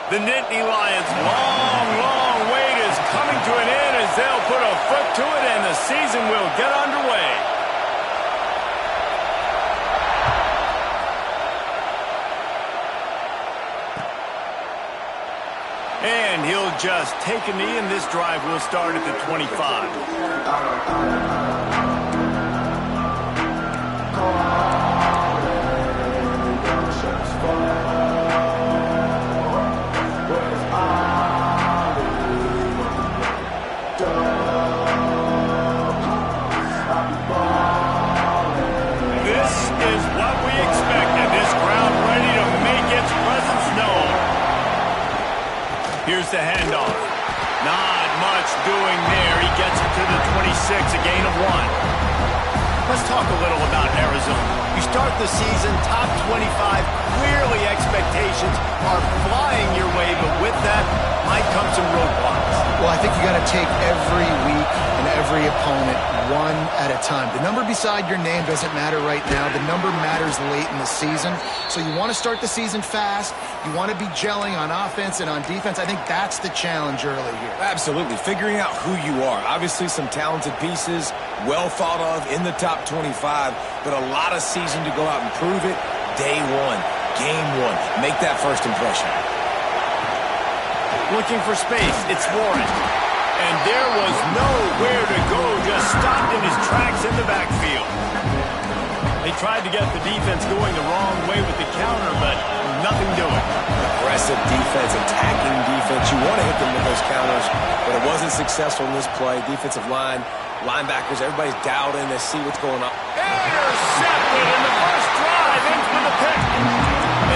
The Nittany Lions' long wait is coming to an end as they'll put a foot to it and the season will get underway. And he'll just take a knee, and this drive will start at the 25. This is what we expected. This crowd ready to make its presence known. Here's the handoff. Not much doing there. He gets it to the 26, a gain of 1. Let's talk a little about Arizona. You start the season top 25. Clearly expectations are flying your way, but with that might come some roadblocks. Well, I think you got to take every week and every opponent one at a time. The number beside your name doesn't matter right now. The number matters late in the season. So you want to start the season fast. You want to be gelling on offense and on defense. I think that's the challenge early here. Absolutely. Figuring out who you are. Obviously some talented pieces, well thought of in the top 25, but a lot of season to go out and prove it. Day one, game one. Make that first impression. Looking for space. It's Warren. And there was nowhere to go. Just stopped in his tracks in the backfield. They tried to get the defense going the wrong way with the counter, but nothing doing. Aggressive defense, attacking defense. You want to hit them with those counters, but it wasn't successful in this play. Defensive line, linebackers, everybody's dialed in. They see what's going on. Intercepted in the first drive, in for the pick.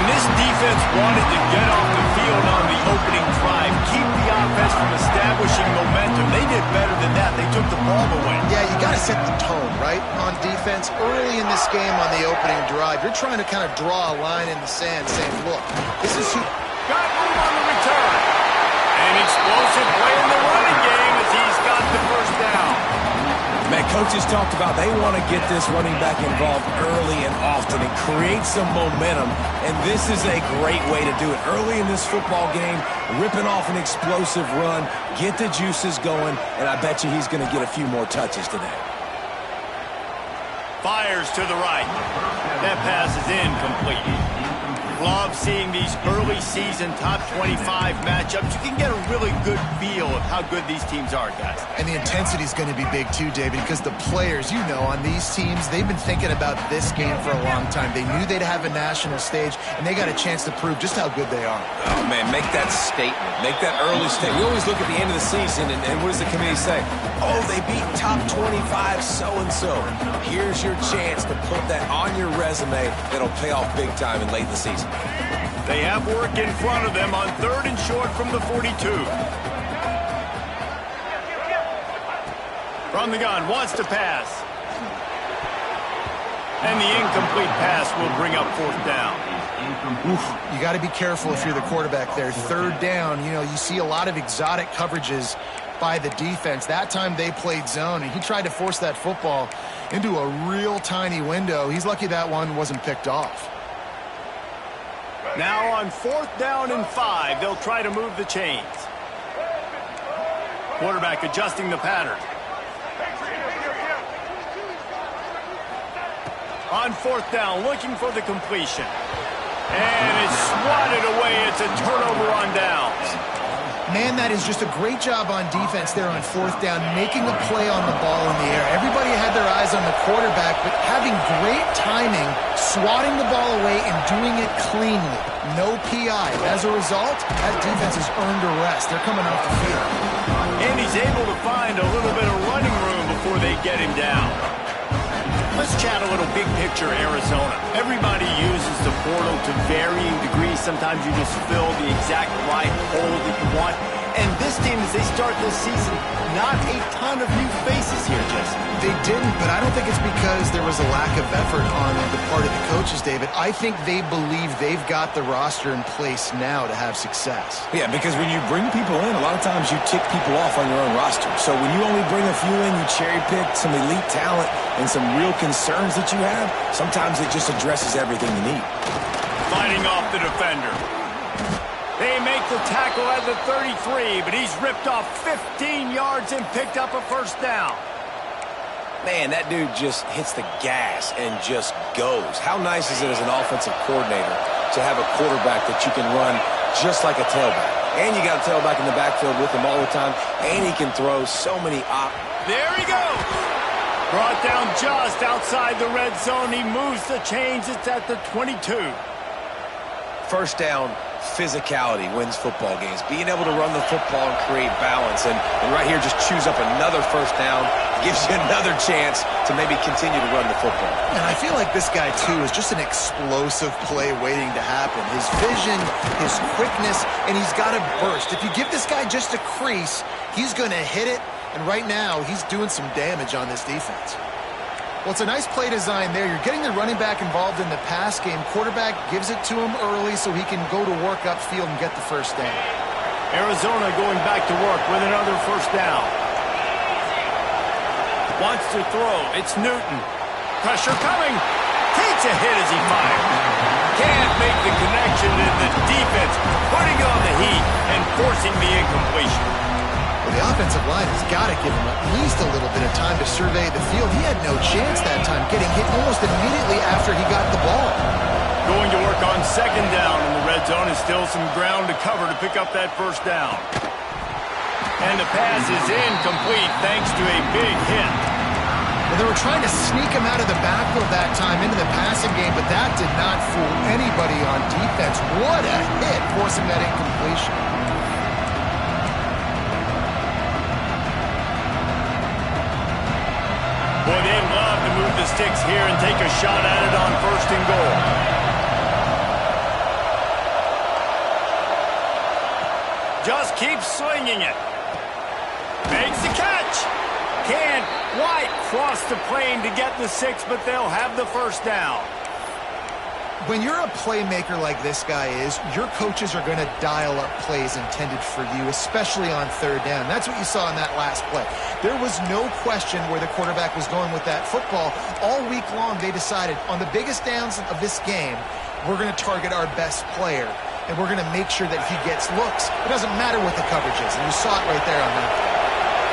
And this defense wanted to get off the field on the opening drive, keep the offense from establishing momentum. They did better than that. They took the ball away. Yeah, you got to set the tone, right, on defense. Early in this game on the opening drive, you're trying to kind of draw a line in the sand saying, look, this is who... Got room on the return. An explosive play in the running game as he's got the first down. Man, coaches talked about they want to get this running back involved early and often and create some momentum, and this is a great way to do it. Early in this football game, ripping off an explosive run, get the juices going, and I bet you he's going to get a few more touches today. Fires to the right. That pass is incomplete. Love seeing these early season top 25 matchups. You can get a really good feel of how good these teams are, guys. And the intensity is going to be big too, David, because the players, you know, on these teams, they've been thinking about this game for a long time. They knew they'd have a national stage, and they got a chance to prove just how good they are. Oh, man, make that statement. Make that early statement. We always look at the end of the season, and what does the committee say? Oh, they beat top 25 so-and-so. Here's your chance to put that on your resume that'll pay off big time and late in the season. They have work in front of them on 3rd and short from the 42. From the gun, wants to pass. And the incomplete pass will bring up 4th down. Oof, you got to be careful if you're the quarterback there. 3rd down, you know, you see a lot of exotic coverages by the defense. That time they played zone, and he tried to force that football into a real tiny window. He's lucky that one wasn't picked off. Now on 4th down and 5, they'll try to move the chains. Quarterback adjusting the pattern. On 4th down, looking for the completion. And it's swatted away. It's a turnover on downs. Man, that is just a great job on defense there on 4th down, making a play on the ball in the air. Everybody had their eyes on the quarterback, but having great timing, swatting the ball away and doing it cleanly. No PI. As a result, that defense has earned a rest. They're coming off the field. And he's able to find a little bit of running room before they get him down. Let's chat a little big picture Arizona. Everybody uses the portal to varying degrees. Sometimes you just fill the exact right hole that you want. And this team, as they start this season, not a ton of new faces here, Jesse. They didn't, but I don't think it's because there was a lack of effort on the part of the coaches, David. I think they believe they've got the roster in place now to have success. Yeah, because when you bring people in, a lot of times you tick people off on your own roster. So when you only bring a few in, you cherry-pick some elite talent and some real concerns that you have, sometimes it just addresses everything you need. Fighting off the defender. They make the tackle at the 33, but he's ripped off 15 yards and picked up a first down. Man, that dude just hits the gas and just goes. How nice is it as an offensive coordinator to have a quarterback that you can run just like a tailback? And you got a tailback in the backfield with him all the time, and he can throw so many There he goes. Brought down just outside the red zone. He moves the chains. It's at the 22. First down, physicality wins football games. Being able to run the football and create balance. And right here, just choose up another first down. Gives you another chance to maybe continue to run the football. And I feel like this guy, too, is just an explosive play waiting to happen. His vision, his quickness, and he's got a burst. If you give this guy just a crease, he's going to hit it. And right now, he's doing some damage on this defense. Well, it's a nice play design there. You're getting the running back involved in the pass game. Quarterback gives it to him early so he can go to work upfield and get the first down. Arizona going back to work with another first down. Wants to throw. It's Newton. Pressure coming. Takes a hit as he fires. Can't make the connection, and the defense putting on the heat and forcing the incompletion. Well, the offensive line has got to give him at least a little bit of time to survey the field. He had no chance that time, getting hit almost immediately after he got the ball. Going to work on second down in the red zone, is still some ground to cover to pick up that first down. And the pass is incomplete thanks to a big hit. Well, they were trying to sneak him out of the backfield that time into the passing game, but that did not fool anybody on defense. What a hit, forcing that incompletion. Boy, they'd love to move the sticks here and take a shot at it on first and goal. Just keeps swinging it. Makes the catch. Can't quite cross the plane to get the 6, but they'll have the first down. When you're a playmaker like this guy is, your coaches are going to dial up plays intended for you, especially on third down. That's what you saw in that last play. There was no question where the quarterback was going with that football. All week long, they decided on the biggest downs of this game, we're going to target our best player, and we're going to make sure that he gets looks. It doesn't matter what the coverage is, and you saw it right there on that play.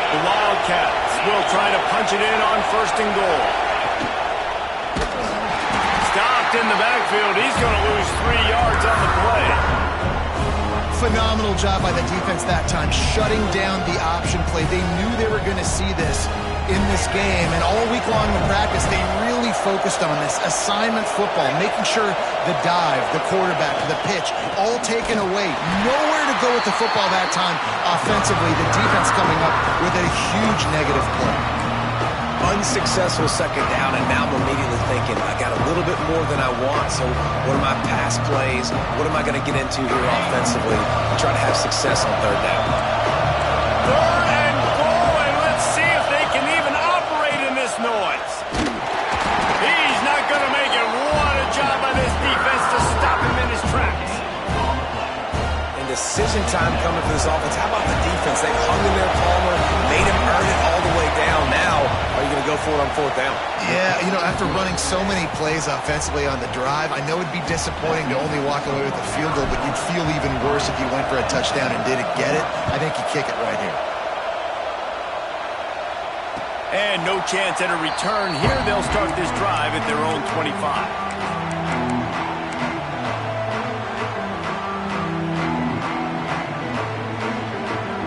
The Wildcats will try to punch it in on first and goal. Stopped in the backfield. He's going to lose 3 yards on the play. Phenomenal job by the defense that time, shutting down the option play. They knew they were going to see this in this game, and all week long in practice, they really focused on this assignment football, making sure the dive, the quarterback, the pitch, all taken away. Nowhere to go with the football that time offensively. The defense coming up with a huge negative play. Unsuccessful second down, and now I'm immediately thinking, I got a little bit more than I want, so what are my pass plays? What am I going to get into here offensively and try to have success on third down? Third and goal, and let's see if they can even operate in this noise. He's not going to make it. What a job by this defense to stop him in his tracks. And decision time coming for this offense. How about the defense? They hung in there, Palmer, made him earn it all the way down. Now, are you going to go for it on fourth down? Yeah, you know, after running so many plays offensively on the drive, I know it'd be disappointing to only walk away with a field goal, but you'd feel even worse if you went for a touchdown and didn't get it. I think you kick it right here. And no chance at a return here. They'll start this drive at their own 25.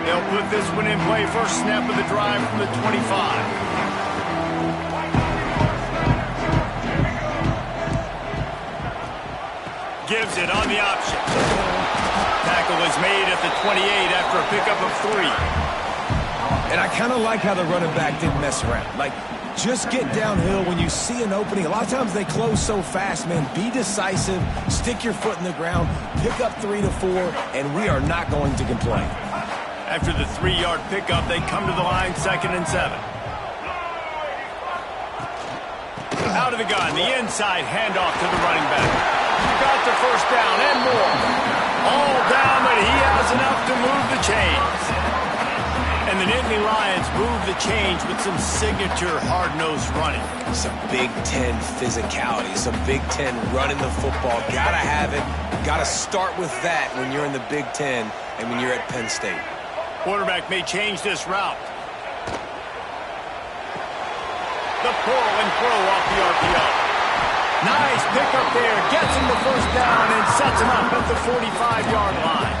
They'll put this one in play. First snap of the drive from the 25. Gives it on the option. Tackle is made at the 28 after a pickup of 3. And I kind of like how the running back didn't mess around. Like, just get downhill when you see an opening. A lot of times they close so fast, man. Be decisive, stick your foot in the ground, pick up 3 to 4, and we are not going to complain. After the 3-yard pickup, they come to the line, 2nd and 7. Out of the gun, the inside handoff to the running back. Got the first down and more. All down, but he has enough to move the chains. And the Nittany Lions move the chains with some signature hard-nosed running. Some Big Ten physicality, some Big Ten running the football. Gotta have it. Got to start with that when you're in the Big Ten and when you're at Penn State. Quarterback may change this route. The pull and throw off the RPO. Nice pickup there. Gets him the first down and sets him up at the 45-yard line.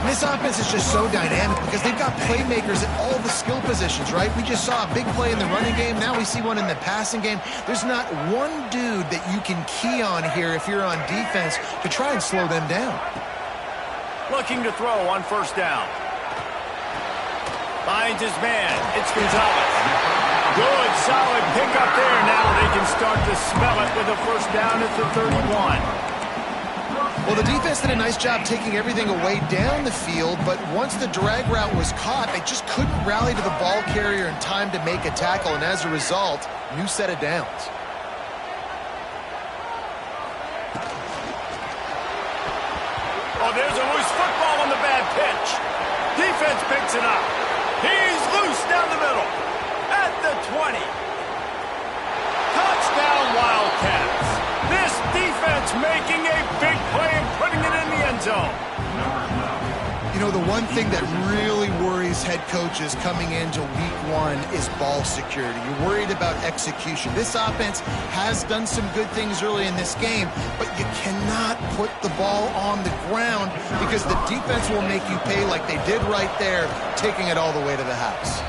This offense is just so dynamic because they've got playmakers at all the skill positions, right? We just saw a big play in the running game. Now we see one in the passing game. There's not one dude that you can key on here if you're on defense to try and slow them down. Looking to throw on first down. Finds his man. It's Gonzalez. Good, solid pickup there. Now they can start to smell it with a first down at the 31. Well, the defense did a nice job taking everything away down the field, but once the drag route was caught, they just couldn't rally to the ball carrier in time to make a tackle, and as a result, new set of downs. Oh, there's a loose football on the bad pitch. Defense picks it up. He's loose down the middle. At the 20. Touchdown, Wildcats. This defense making a big play and putting it in the end zone. You know, the one thing that really worries head coaches coming into week one is ball security. You're worried about execution. This offense has done some good things early in this game, but you cannot put the ball on the ground because the defense will make you pay like they did right there, taking it all the way to the house.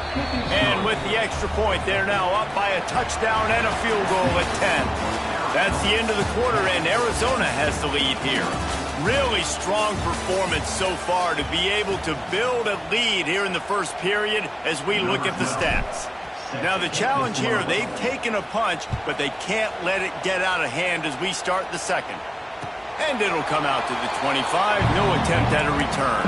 And with the extra point, they're now up by a touchdown and a field goal at 10. That's the end of the quarter, and Arizona has the lead here. Really strong performance so far to be able to build a lead here in the first period as we look at the stats. Now the challenge here, they've taken a punch, but they can't let it get out of hand as we start the second. And it'll come out to the 25, no attempt at a return.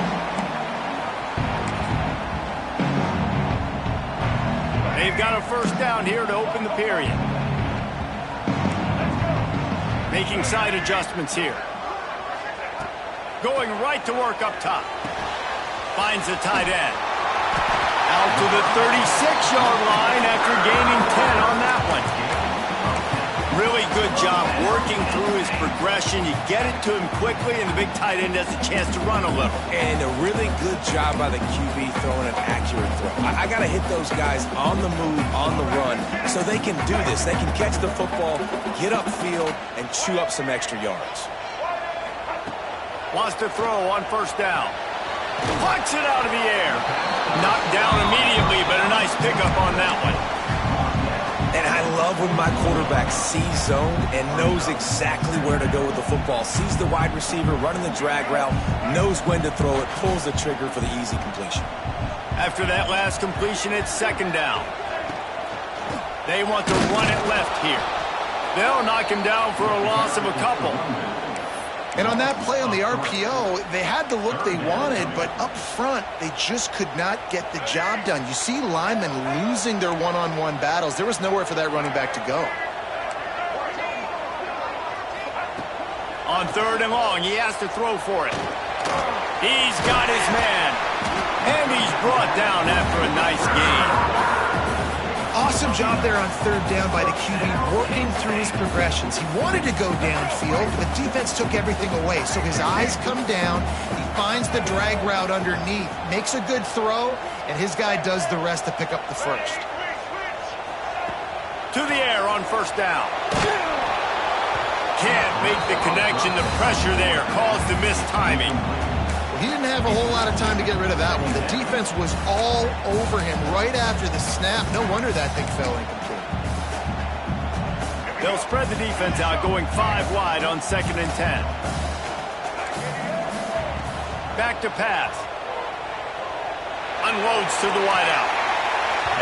They've got a first down here to open the period. Making side adjustments here. Going right to work up top. Finds the tight end. Out to the 36-yard line after gaining 10 on that one. Really good job working through his progression. You get it to him quickly, and the big tight end has a chance to run a little. And a really good job by the QB throwing an accurate throw. I got to hit those guys on the move, on the run, so they can do this. They can catch the football, get upfield, and chew up some extra yards. Wants to throw on first down. Punch it out of the air. Knocked down immediately, but a nice pickup on that one. And I love when my quarterback sees zone and knows exactly where to go with the football. Sees the wide receiver running the drag route, knows when to throw it, pulls the trigger for the easy completion. After that last completion, it's second down. They want to run it left here. They'll knock him down for a loss of a couple. And on that play on the RPO, they had the look they wanted, but up front, they just could not get the job done. You see linemen losing their one-on-one battles. There was nowhere for that running back to go. On third and long, he has to throw for it. He's got his man. And he's brought down after a nice gain. Awesome job there on third down by the QB, working through his progressions. He wanted to go downfield, but the defense took everything away. So his eyes come down, he finds the drag route underneath, makes a good throw, and his guy does the rest to pick up the first. To the air on first down. Can't make the connection. The pressure there caused the missed timing. He didn't have a whole lot of time to get rid of that one. The defense was all over him right after the snap. No wonder that thing fell incomplete. They'll spread the defense out, going 5 wide on 2nd and 10. Back to pass. Unloads to the wideout.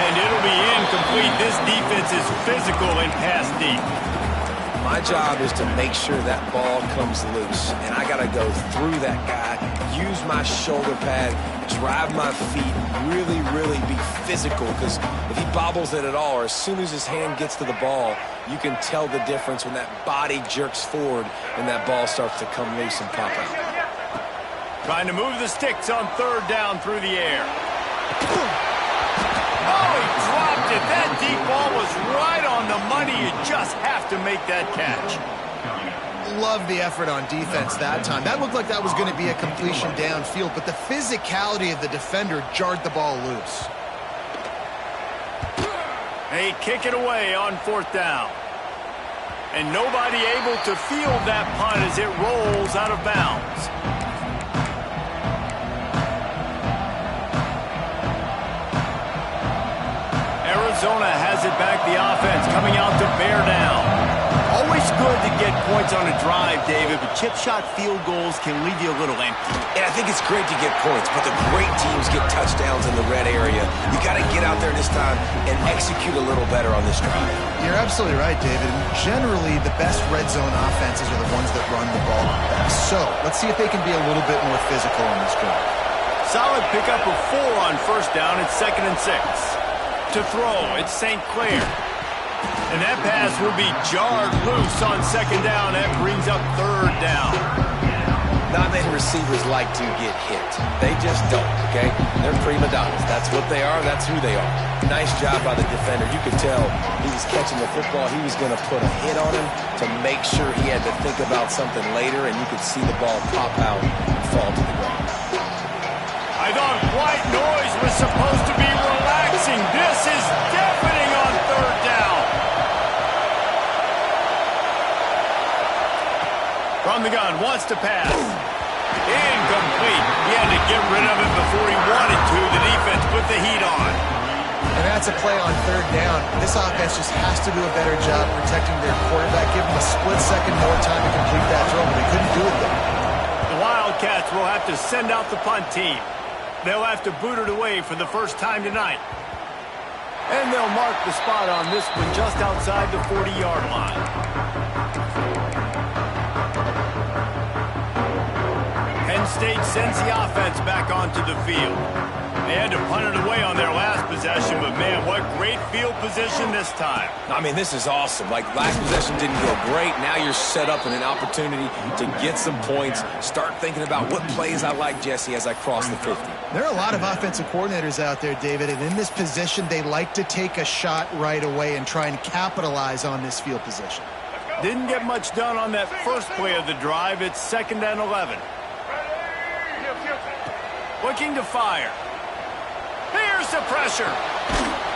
And it'll be incomplete. This defense is physical and pass deep. My job is to make sure that ball comes loose, and I got to go through that guy, use my shoulder pad, drive my feet, really be physical, because if he bobbles it at all, or as soon as his hand gets to the ball, you can tell the difference when that body jerks forward and that ball starts to come loose and pop out. Trying to move the sticks on third down through the air. Oh, he dropped it. That deep ball was right on the money. You just have to make that catch. love the effort on defense that time. That looked like that was going to be a completion downfield, but the physicality of the defender jarred the ball loose. They kick it away on 4th down. And nobody able to field that punt as it rolls out of bounds. Arizona has it back, the offense coming out to bear down. Always good to get points on a drive, David, but chip shot field goals can leave you a little empty. And I think it's great to get points, but the great teams get touchdowns in the red area. You got to get out there this time and execute a little better on this drive. You're absolutely right, David. Generally, the best red zone offenses are the ones that run the ball best. So let's see if they can be a little bit more physical on this drive. Solid pickup of 4 on 1st down. It's 2nd and 6. To throw, it's St. Clair. And that pass will be jarred loose on 2nd down. That brings up 3rd down. Not many receivers like to get hit. They just don't, okay? They're prima donnas. That's what they are. That's who they are. Nice job by the defender. You could tell he was catching the football. He was going to put a hit on him to make sure he had to think about something later, and you could see the ball pop out and fall to the ground. I thought white noise was supposed to be relaxing. This is deafening on 3rd down. From the gun, wants to pass. Incomplete. He had to get rid of it before he wanted to. The defense put the heat on. And that's a play on 3rd down. This offense just has to do a better job protecting their quarterback. Give him a split second more time to complete that throw, but they couldn't do it there. The Wildcats will have to send out the punt team. They'll have to boot it away for the first time tonight. And they'll mark the spot on this one just outside the 40-yard line. Penn State sends the offense back onto the field. They had to punt it away on their last possession, but man, what great field position this time. I mean, this is awesome. Like, last possession didn't go great. Now you're set up in an opportunity to get some points. Start thinking about what plays I like, Jesse, as I cross the 50. There are a lot of offensive coordinators out there, David, and in this position, they like to take a shot right away and try and capitalize on this field position. Didn't get much done on that first play of the drive. It's 2nd and 11. Looking to fire. Here's the pressure.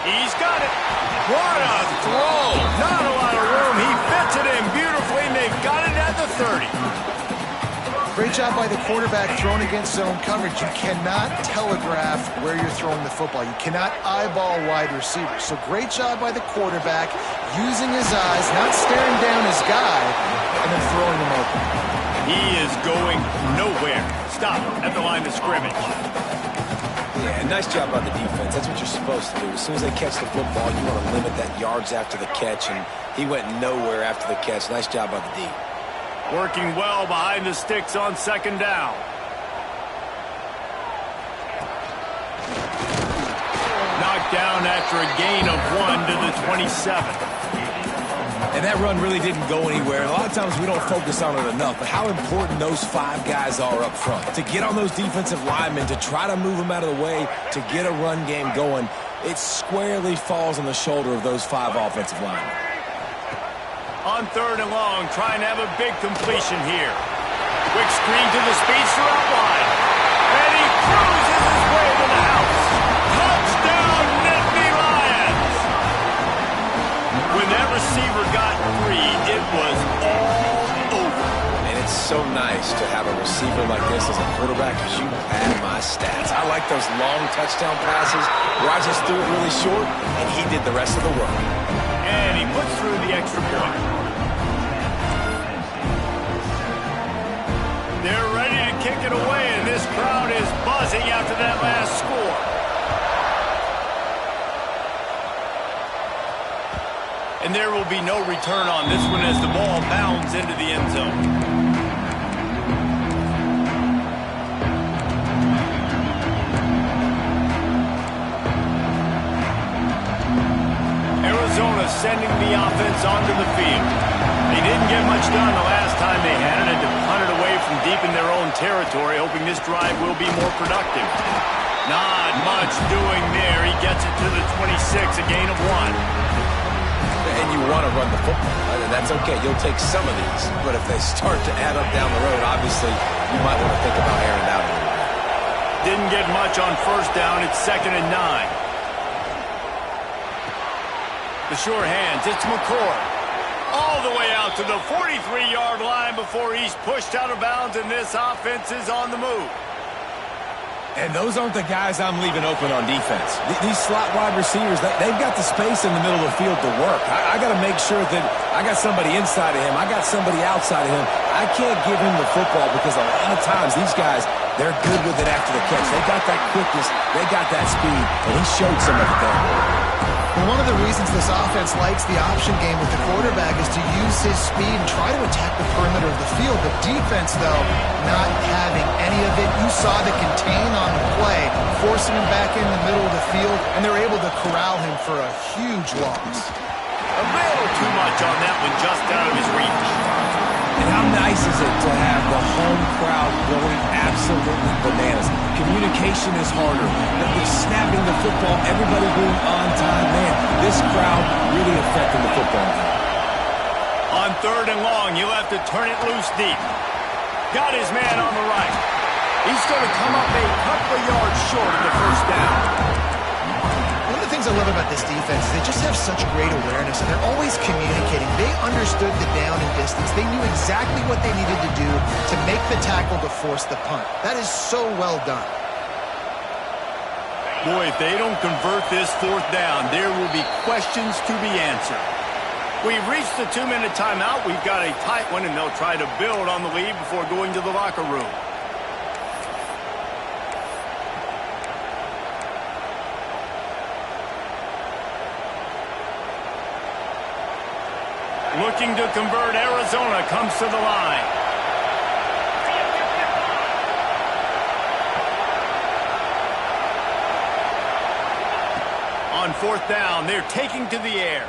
He's got it. What a throw. Not a lot of room. He fits it in beautifully, and they've got it at the 30. Great job by the quarterback throwing against zone coverage. You cannot telegraph where you're throwing the football. You cannot eyeball wide receivers. So great job by the quarterback using his eyes, not staring down his guy, and then throwing him open. He is going nowhere. Stop at the line of scrimmage. Yeah, nice job by the defense. That's what you're supposed to do. As soon as they catch the football, you want to limit that yards after the catch, and he went nowhere after the catch. Nice job by the D. Working well behind the sticks on 2nd down. Knocked down after a gain of 1 to the 27. And that run really didn't go anywhere. A lot of times we don't focus on it enough, but how important those 5 guys are up front. To get on those defensive linemen, to try to move them out of the way, to get a run game going, it squarely falls on the shoulder of those 5 offensive linemen. On 3rd and long, trying to have a big completion here. Quick screen to the speedster out wide. And he cruises his way to the house. Touchdown, Nittany Lions! When that receiver got 3, it was all over. And it's so nice to have a receiver like this as a quarterback, because you add my stats. I like those long touchdown passes where I just threw it really short, and he did the rest of the work. And he puts through the extra point. They're ready to kick it away, and this crowd is buzzing after that last score. And there will be no return on this one as the ball bounds into the end zone. Arizona sending the offense onto the field. They didn't get much done the last time they had it, and to punt it away from deep in their own territory, hoping this drive will be more productive. Not much doing there. He gets it to the 26, a gain of 1. And you want to run run the football. That's okay. You'll take some of these. But if they start to add up down the road, obviously, you might want to think about airing it out a little bit. Didn't get much on first down. It's 2nd and 9. The sure hands. It's McCord. All the way out to the 43-yard line before he's pushed out of bounds, and this offense is on the move. And those aren't the guys I'm leaving open on defense. These slot wide receivers, they've got the space in the middle of the field to work. I got to make sure that I got somebody inside of him. I got somebody outside of him. I can't give him the football because a lot of times these guys, they're good with it after the catch. They got that quickness. They got that speed, and he showed some of it there. Well, one of the reasons this offense likes the option game with the quarterback is to use his speed and try to attack the perimeter of the field. The defense, though, not having any of it. You saw the contain on the play, forcing him back in the middle of the field, and they're able to corral him for a huge loss. A little too much on that one, just out of his reach. And how nice is it to have the home crowd going absolutely bananas? Communication is harder. The snapping the football, everybody being on time. Man, this crowd really affecting the football game. On 3rd and long, you'll have to turn it loose deep. Got his man on the right. He's going to come up a couple of yards short of the first down. One of the things I love about this defense is they just have such great awareness, and they're always communicating. They understood the down and distance. They knew exactly what they needed to do to make the tackle to force the punt. That is so well done. Boy, if they don't convert this 4th down, there will be questions to be answered. We've reached the 2-minute timeout. We've got a tight one, and they'll try to build on the lead before going to the locker room. Looking to convert, Arizona comes to the line. On 4th down, they're taking to the air.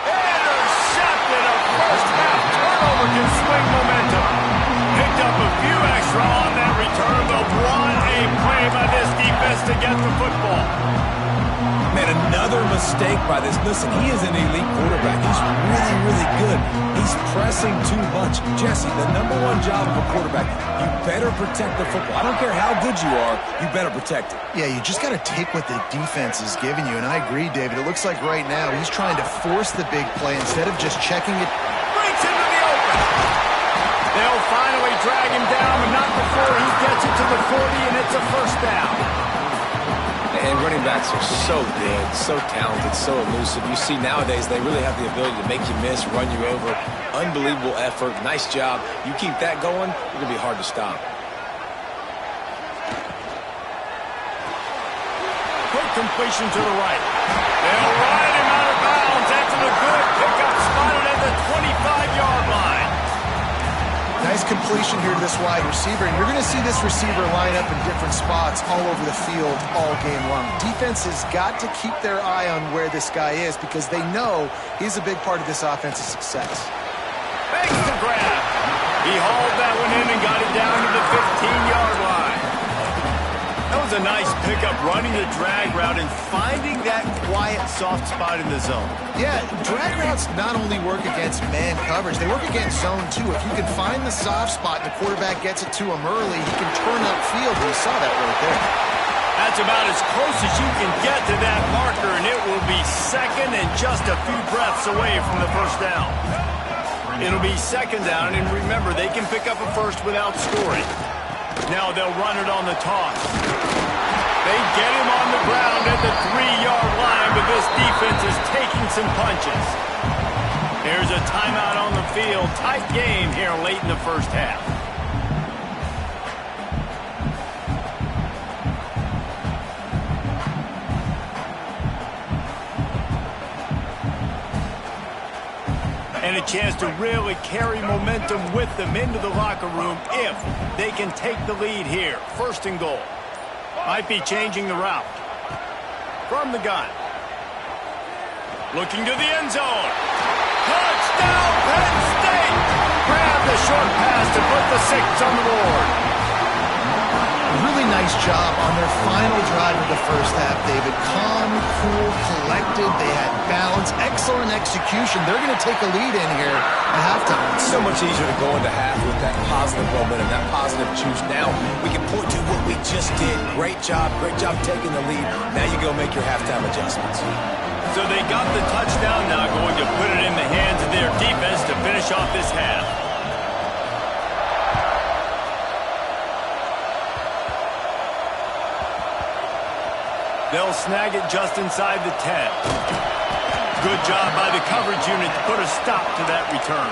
Intercepted. A first half turnover can swing momentum. Picked up a few extra on that return, but what a play by this defense to get the football. Man, another mistake by this. Listen, he is an elite quarterback. He's really, really good. He's pressing too much. Jesse, the #1 job of a quarterback, you better protect the football. I don't care how good you are, you better protect it. Yeah, you just got to take what the defense is giving you, and I agree, David. It looks like right now he's trying to force the big play instead of just checking it. Breaks into the open. They'll finally drag him down, but not before he gets it to the 40, and it's a first down. And running backs are so good, so talented, so elusive. You see nowadays they really have the ability to make you miss, run you over. Unbelievable effort. Nice job. You keep that going, it'll be hard to stop. Quick completion to the right. They'll ride him out of bounds after the good pickup spotted at the 25-yard line. Nice completion here to this wide receiver, and you're going to see this receiver line up in different spots all over the field all game long. Defense has got to keep their eye on where this guy is because they know he's a big part of this offense's success. Makes the grab. He hauled that one in and got it down to the 15-yard line. That was a nice pickup, running the drag route and finding that quiet, soft spot in the zone. Yeah, drag routes not only work against man coverage, they work against zone too. If you can find the soft spot and the quarterback gets it to him early, he can turn upfield. We saw that right there. That's about as close as you can get to that marker, and it will be 2nd and just a few breaths away from the first down. It'll be 2nd down, and remember, they can pick up a first without scoring. Now they'll run it on the toss. They get him on the ground at the 3-yard line, but this defense is taking some punches. There's a timeout on the field. Tight game here late in the first half. And a chance to really carry momentum with them into the locker room if they can take the lead here. 1st and goal. Might be changing the route. From the gun. Looking to the end zone. Touchdown, Penn State! Grab the short pass to put the 6 on the board. Really nice job on their final drive of the first half, David. Calm, cool, collected. They had balance, excellent execution. They're going to take a lead in here at halftime. It's so much easier to go into half with that positive momentum, that positive juice. Now we can point to what we just did. Great job taking the lead. Now you go make your halftime adjustments. So they got the touchdown, now going to put it in the hands of their defense to finish off this half. They'll snag it just inside the 10. Good job by the coverage unit to put a stop to that return.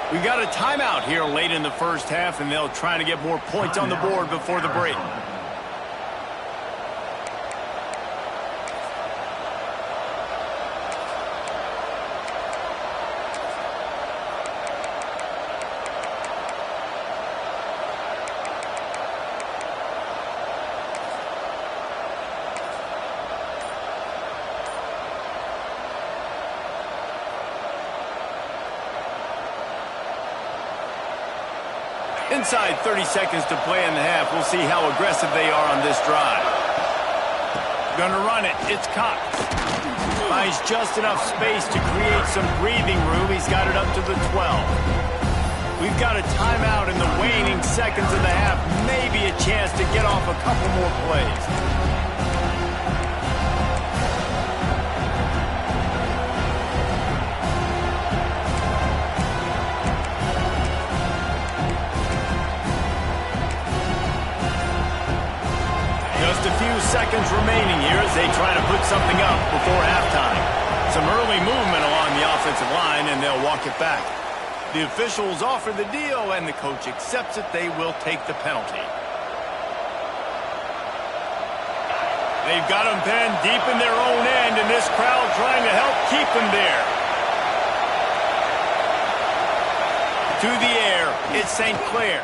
We got a timeout here late in the first half, and they'll try to get more points on the board before the break. Inside 30 seconds to play in the half. We'll see how aggressive they are on this drive. Gonna run it. It's Cox. Finds just enough space to create some breathing room. He's got it up to the 12. We've got a timeout in the waning seconds of the half. Maybe a chance to get off a couple more plays. Just a few seconds remaining here as they try to put something up before halftime. Some early movement along the offensive line, and they'll walk it back. The officials offer the deal, and the coach accepts it. They will take the penalty. They've got them Penn deep in their own end, and this crowd trying to help keep them there. To the air, it's St. Clair.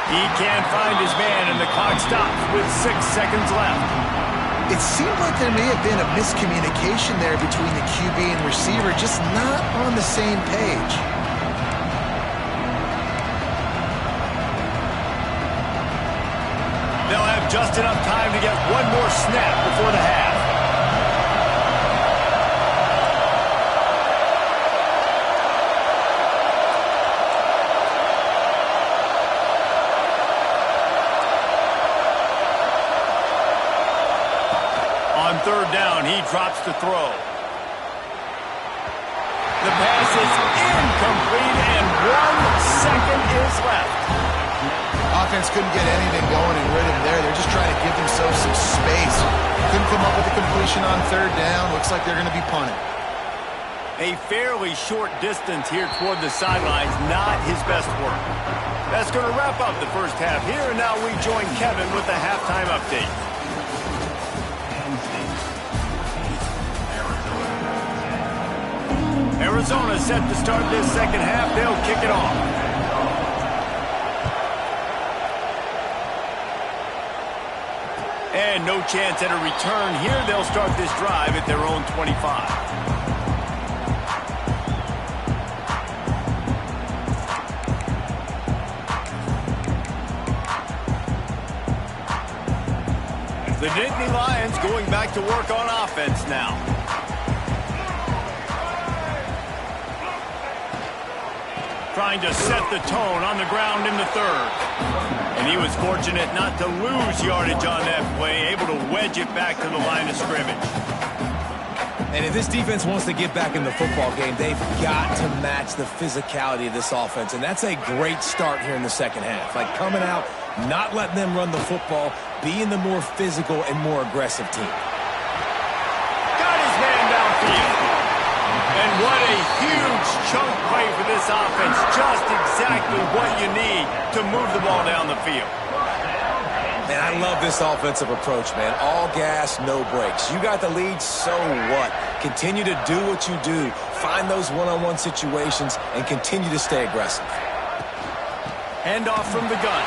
He can't find his man, and the clock stops with 6 seconds left. It seemed like there may have been a miscommunication there between the QB and receiver, just not on the same page. They'll have just enough time to get one more snap before the half. On third down, he drops to throw. The pass is incomplete, and 1 second is left. Offense couldn't get anything going in rhythm there. They're just trying to give themselves some space. Couldn't come up with a completion on third down. Looks like they're going to be punting. A fairly short distance here toward the sidelines, not his best work. That's going to wrap up the first half here, and now we join Kevin with the halftime update. Arizona set to start this second half. They'll kick it off. And no chance at a return here. They'll start this drive at their own 25. The Nittany Lions going back to work on offense now. Trying to set the tone on the ground in the third. And he was fortunate not to lose yardage on that play, able to wedge it back to the line of scrimmage. And if this defense wants to get back in the football game, they've got to match the physicality of this offense. And that's a great start here in the second half. Like coming out, not letting them run the football, being the more physical and more aggressive team. Got his man downfield. And what a huge chunk play for this offense. Just exactly what you need to move the ball down the field. Man, I love this offensive approach, man. All gas, no brakes. You got the lead, so what? Continue to do what you do. Find those one-on-one situations and continue to stay aggressive. Handoff from the gun.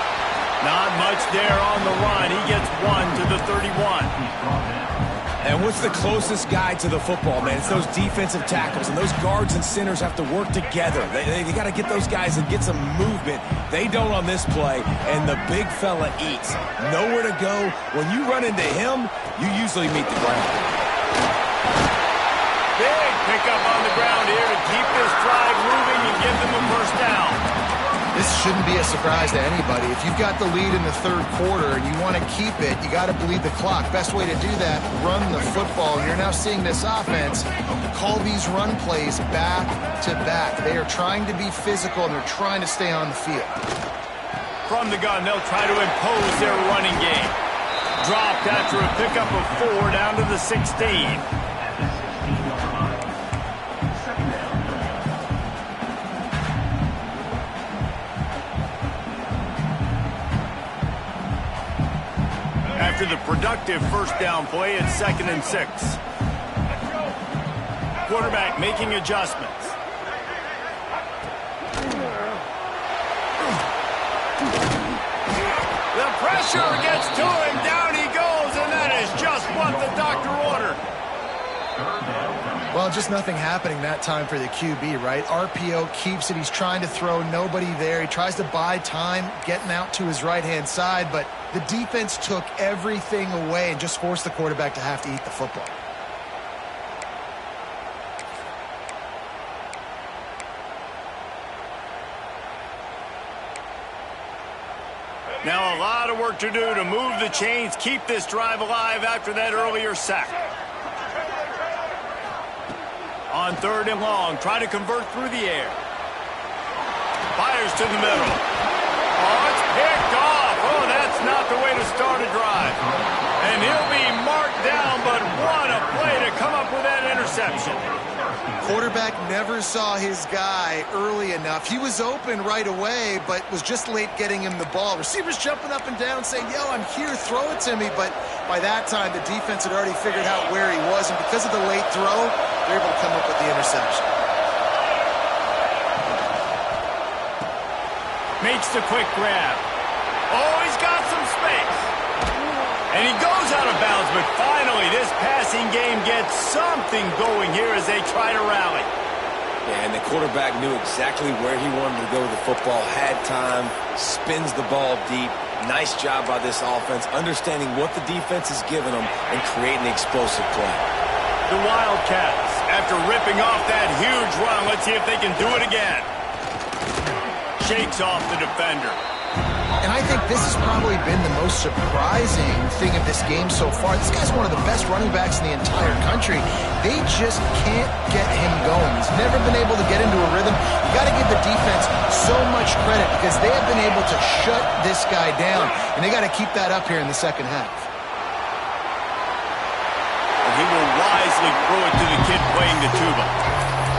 Not much there on the run. He gets 1 to the 31. And what's the closest guy to the football, man? It's those defensive tackles, and those guards and centers have to work together. They got to get those guys and get some movement. They don't on this play, and the big fella eats. Nowhere to go. When you run into him, you usually meet the ground. Big pickup on the ground here to keep this drive moving and give them a first down. This shouldn't be a surprise to anybody. If you've got the lead in the third quarter and you want to keep it, you got to bleed the clock. Best way to do that, run the football. You're now seeing this offense call these run plays back to back. They are trying to be physical, and they're trying to stay on the field. From the gun, they'll try to impose their running game. Dropped after a pickup of 4 down to the 16. After the productive first down play, it's 2nd and 6. Quarterback making adjustments. The pressure gets to him. Down he goes, and that is just what the doctor ordered. Well, just nothing happening that time for the QB, right? RPO keeps it. He's trying to throw, nobody there. He tries to buy time, getting out to his right-hand side, but the defense took everything away and just forced the quarterback to have to eat the football. Now a lot of work to do to move the chains, keep this drive alive after that earlier sack. On 3rd and long, try to convert through the air. Fires to the middle. Oh, it's picked off. Oh, that's not the way to start a drive. And he'll be marked down, but what a play to come up with that interception. Quarterback never saw his guy early enough. He was open right away, but was just late getting him the ball. Receivers jumping up and down saying, yo, I'm here, throw it to me. But by that time, the defense had already figured out where he was, and because of the late throw, they're able to come up with the interception. Makes the quick grab. Oh, he's got some space. And he goes out of bounds, but finally this passing game gets something going here as they try to rally. Yeah, and the quarterback knew exactly where he wanted to go with the football, had time, spins the ball deep. Nice job by this offense, understanding what the defense is giving them and creating the explosive play. The Wildcats, after ripping off that huge run, let's see if they can do it again. Shakes off the defender. And I think this has probably been the most surprising thing of this game so far. This guy's one of the best running backs in the entire country. They just can't get him going. He's never been able to get into a rhythm. You got to give the defense so much credit because they have been able to shut this guy down, and they got to keep that up here in the second half. And he will wisely throw it to the kid playing the tuba.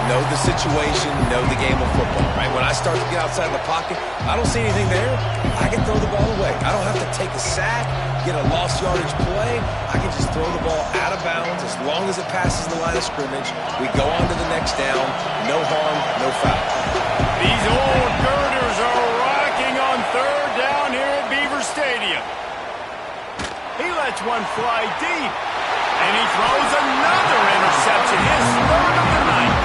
Know the situation, know the game of football, right? When I start to get outside the pocket, I don't see anything there, I can throw the ball away. I don't have to take a sack, get a lost yardage play. I can just throw the ball out of bounds as long as it passes the line of scrimmage. We go on to the next down. No harm, no foul. These old girders are rocking on 3rd down here at Beaver Stadium. He lets one fly deep, and he throws another interception, his 3rd of the night.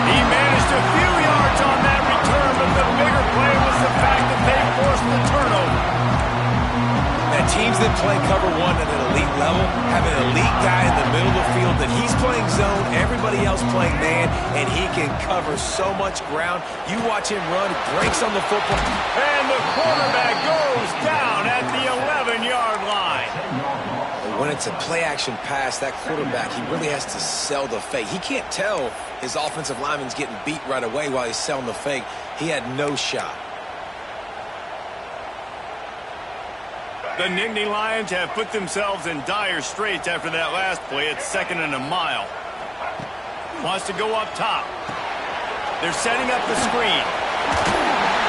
He managed a few yards on that return, but the bigger play was the fact that they forced the turnover. Now, teams that play cover one at an elite level have an elite guy in the middle of the field that he's playing zone, everybody else playing man, and he can cover so much ground. You watch him run, he breaks on the football. And the quarterback goes down at the 11-yard line. When it's a play-action pass, that quarterback, he really has to sell the fake. He can't tell his offensive lineman's getting beat right away while he's selling the fake. He had no shot. The Nittany Lions have put themselves in dire straits after that last play. It's 2nd and a mile. Wants to go up top. They're setting up the screen.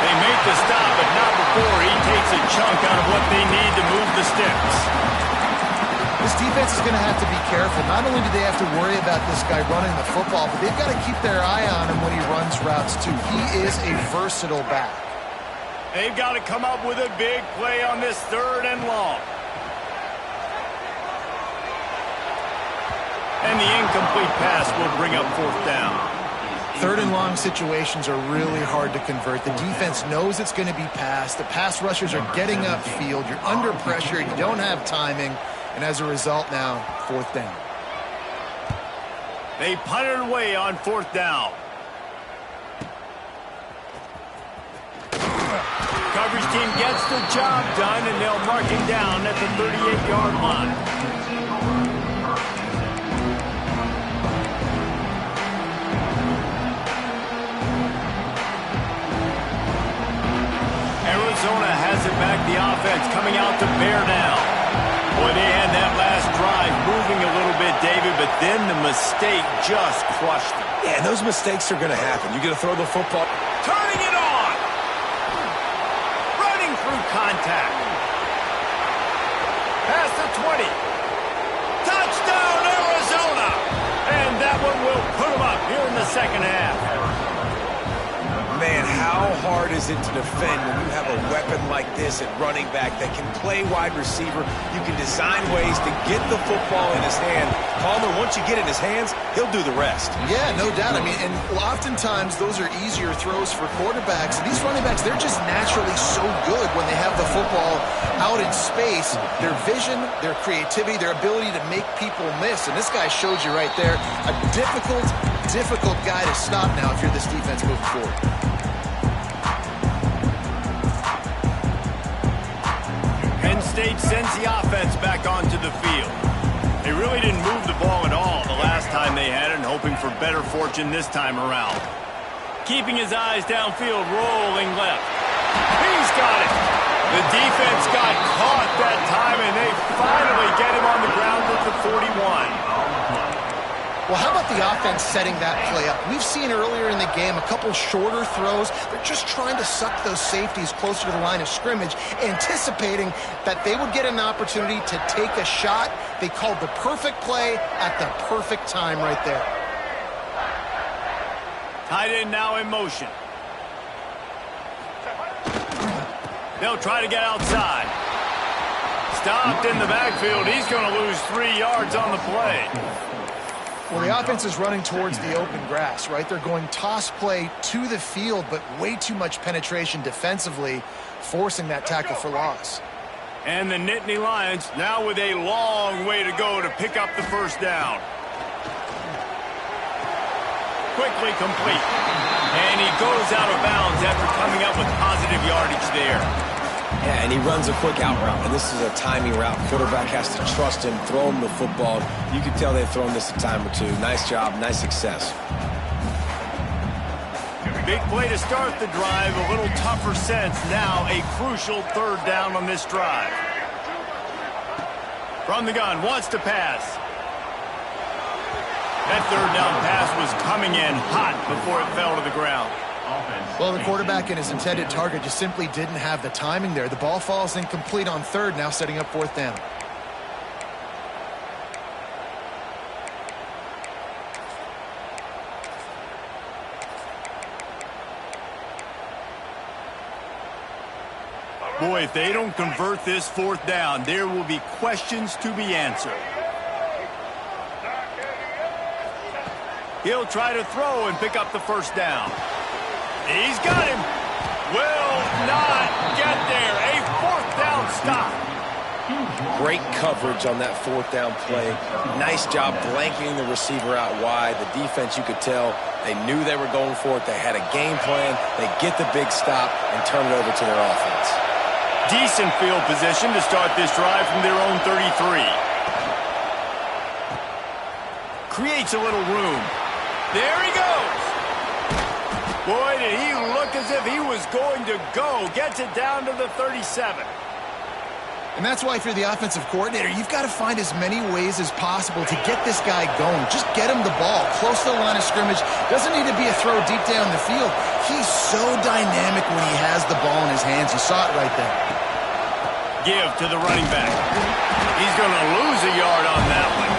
They make the stop, but not before he takes a chunk out of what they need to move the sticks. This defense is going to have to be careful. Not only do they have to worry about this guy running the football, but they've got to keep their eye on him when he runs routes too. He is a versatile back. They've got to come up with a big play on this 3rd and long. And the incomplete pass will bring up 4th down. 3rd and long situations are really hard to convert. The defense knows it's going to be passed. The pass rushers are getting upfield. You're under pressure. You don't have timing. And as a result now, 4th down. They punted away on 4th down. Coverage team gets the job done, and they'll mark him down at the 38-yard line. Arizona has it back, the offense coming out to bear down. Boy, they had that last drive moving a little bit, David, but then the mistake just crushed them. Yeah, and those mistakes are going to happen. You're going to throw the football. Turning it on! Running through contact. Past the 20. Touchdown, Arizona! And that one will put them up here in the 2nd half. Man, how hard is it to defend when you have a weapon like this at running back that can play wide receiver? You can design ways to get the football in his hand. Palmer, once you get it in his hands, he'll do the rest. Yeah, no doubt. I mean, and oftentimes those are easier throws for quarterbacks. And these running backs, they're just naturally so good when they have the football out in space. Their vision, their creativity, their ability to make people miss. And this guy showed you right there, a difficult guy to stop now if you're this defense moving forward. Penn State sends the offense back onto the field. They really didn't move the ball at all the last time they had it, and hoping for better fortune this time around. Keeping his eyes downfield, rolling left. He's got it. The defense got caught that time, and they finally get him on the ground at the 41. Well, how about the offense setting that play up? We've seen earlier in the game a couple shorter throws. They're just trying to suck those safeties closer to the line of scrimmage, anticipating that they would get an opportunity to take a shot. They called the perfect play at the perfect time right there. Tight end now in motion. They'll try to get outside. Stopped in the backfield. He's going to lose 3 yards on the play. Well, the offense is running towards the open grass, right? They're going toss play to the field, but way too much penetration defensively, forcing that tackle for loss. And the Nittany Lions now with a long way to go to pick up the 1st down. Quickly complete. And he goes out of bounds after coming up with positive yardage there. Yeah, and he runs a quick out route, and this is a timing route. Quarterback has to trust him, throw him the football. You can tell they've thrown this a time or two. Nice job, nice success. Big play to start the drive, a little tougher sense. Now a crucial 3rd down on this drive. From the gun, wants to pass. That 3rd down pass was coming in hot before it fell to the ground. Well, the quarterback and his intended target just simply didn't have the timing there. The ball falls incomplete on 3rd, now setting up 4th down. Boy, if they don't convert this 4th down, there will be questions to be answered. He'll try to throw and pick up the 1st down. He's got him. Will not get there. A 4th down stop. Great coverage on that 4th down play. Nice job blanketing the receiver out wide. The defense, you could tell, they knew they were going for it. They had a game plan. They get the big stop and turn it over to their offense. Decent field position to start this drive from their own 33. Creates a little room. There he goes. Boy, did he look as if he was going to go. Gets it down to the 37. And that's why if you're the offensive coordinator, you've got to find as many ways as possible to get this guy going. Just get him the ball close to the line of scrimmage. Doesn't need to be a throw deep down the field. He's so dynamic when he has the ball in his hands. You saw it right there. Give to the running back. He's going to lose a yard on that one.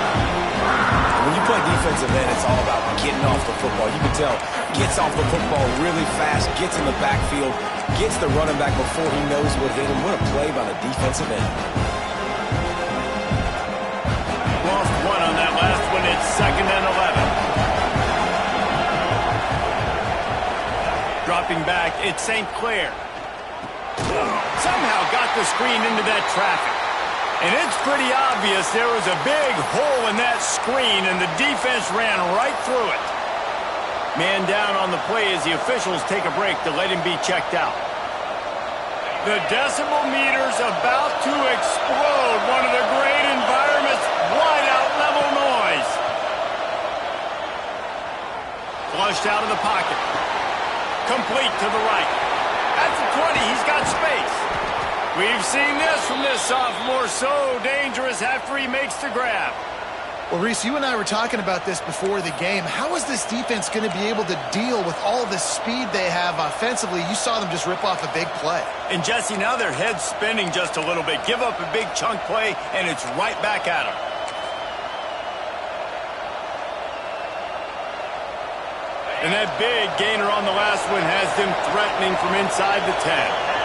When you play defensive end, it's all about getting off the football. You can tell, gets off the football really fast, gets in the backfield, gets the running back before he knows what hit him. What a play by the defensive end. Lost one on that last one. It's 2nd and 11. Dropping back, it's St. Clair. Somehow got the screen into that traffic. And it's pretty obvious there was a big hole in that screen, and the defense ran right through it. Man down on the play as the officials take a break to let him be checked out. The decibel meter's about to explode. One of the great environments, wide-out level noise. Flushed out of the pocket. Complete to the right. At the 20, he's got space. We've seen this from this sophomore, so dangerous after he makes the grab. Well, Reese, you and I were talking about this before the game. How is this defense going to be able to deal with all the speed they have offensively? You saw them just rip off a big play. And, Jesse, now their head's spinning just a little bit. Give up a big chunk play, and it's right back at them. And that big gainer on the last one has them threatening from inside the 10.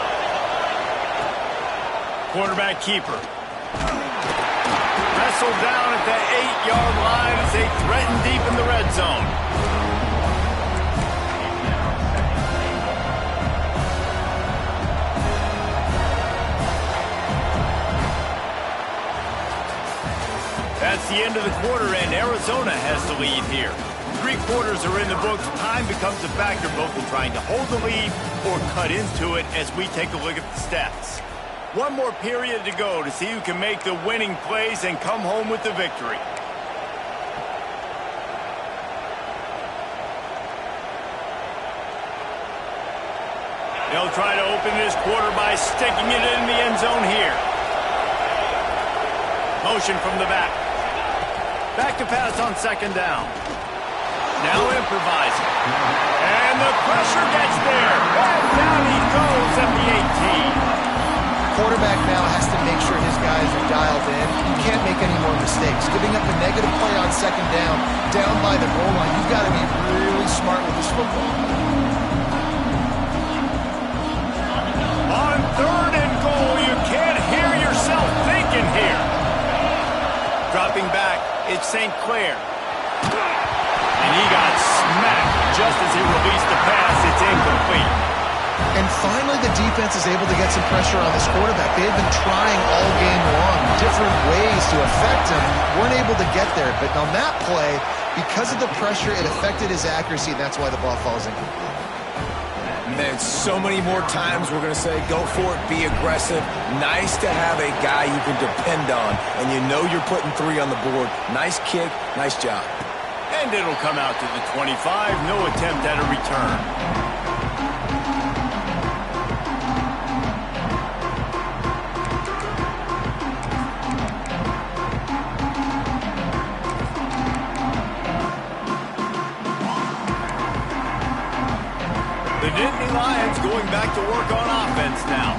Quarterback keeper. Wrestled down at the 8-yard line as they threaten deep in the red zone. That's the end of the quarter, and Arizona has the lead here. 3 quarters are in the books. Time becomes a factor both in trying to hold the lead or cut into it as we take a look at the stats. One more period to go to see who can make the winning plays and come home with the victory. They'll try to open this quarter by sticking it in the end zone here. Motion from the back. Back to pass on 2nd down. Now improvising. And the pressure gets there. And down he goes at the 18. Quarterback now has to make sure his guys are dialed in. You can't make any more mistakes. Giving up a negative play on 2nd down by the goal line, you've got to be really smart with this football. On 3rd and goal, you can't hear yourself thinking here. Dropping back, it's St. Clair. And he got smacked just as he released the pass. It's incomplete. And finally, the defense is able to get some pressure on this quarterback. They've been trying all game long, different ways to affect him. Weren't able to get there. But on that play, because of the pressure, it affected his accuracy. That's why the ball falls incomplete. And then so many more times we're going to say, go for it, be aggressive. Nice to have a guy you can depend on, and you know you're putting 3 on the board. Nice kick, nice job. And it'll come out to the 25. No attempt at a return. The Nittany Lions going back to work on offense now.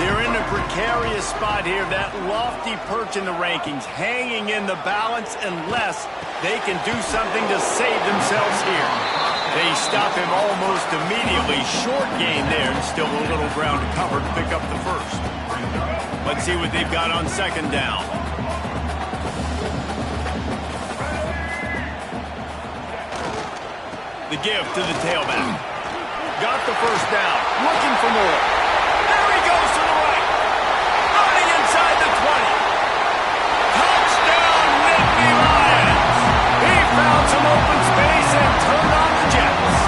They're in a precarious spot here, that lofty perch in the rankings, hanging in the balance unless they can do something to save themselves here. They stop him almost immediately. Short gain there, and still a little ground to cover to pick up the first. Let's see what they've got on 2nd down. The give to the tailback. Got the first down. Looking for more. There he goes to the right. Running inside the 20. Touchdown, Nittany Lions. He found some open space and turned on the Jets.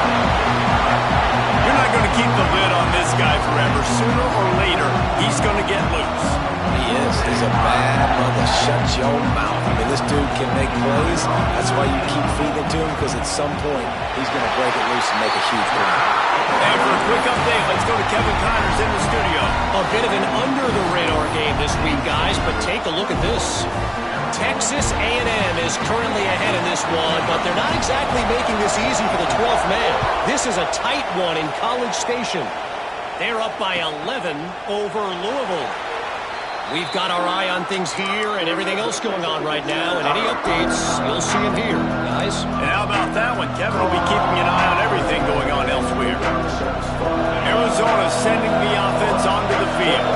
You're not going to keep the lid on this guy forever. Sooner or later, he's going to get loose. He is. He's a bad mother. Shut your mouth. I mean, this dude can make plays. That's why you keep feeding it to him, because at some point, he's going to break it loose and make a huge play. And for a quick update, let's go to Kevin Connors in the studio. A bit of an under-the-radar game this week, guys, but take a look at this. Texas A&M is currently ahead in this one, but they're not exactly making this easy for the 12th man. This is a tight one in College Station. They're up by 11 over Louisville. We've got our eye on things here and everything else going on right now, and any updates, you'll see them here, guys. And how about that one? Kevin will be keeping an eye on everything going on elsewhere. Arizona sending the offense onto the field.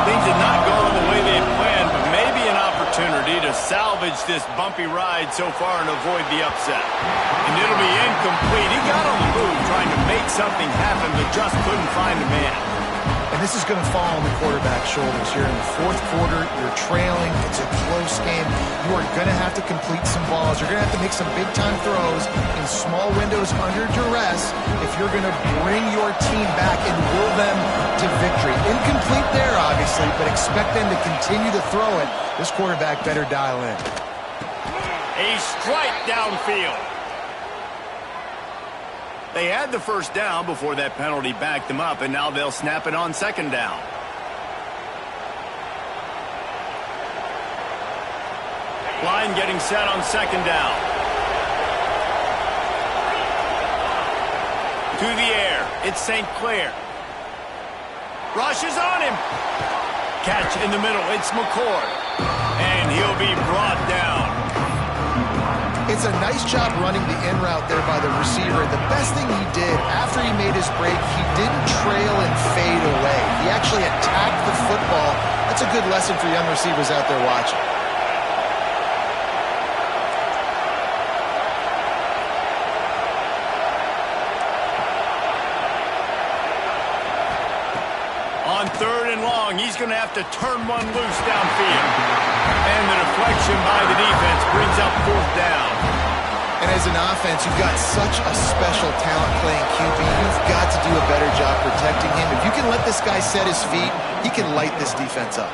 Things had not gone the way they had planned, but maybe an opportunity to salvage this bumpy ride so far and avoid the upset. And it'll be incomplete. He got on the move trying to make something happen, but just couldn't find a man. And this is going to fall on the quarterback's shoulders here in the fourth quarter. You're trailing. It's a close game. You are going to have to complete some balls. You're going to have to make some big-time throws in small windows under duress if you're going to bring your team back and will them to victory. Incomplete there, obviously, but expect them to continue to throw it. This quarterback better dial in. A strike downfield. They had the first down before that penalty backed them up, and now they'll snap it on second down. Line getting set on second down. To the air. It's St. Clair. Rush is on him. Catch in the middle. It's McCord. And he'll be brought down. It's a nice job running the in route there by the receiver. The best thing he did after he made his break, he didn't trail and fade away. He actually attacked the football. That's a good lesson for young receivers out there watching. On third and long, he's going to have to turn one loose downfield. And the deflection by the defense brings up fourth down. And as an offense, you've got such a special talent playing QB. You've got to do a better job protecting him. If you can let this guy set his feet, he can light this defense up.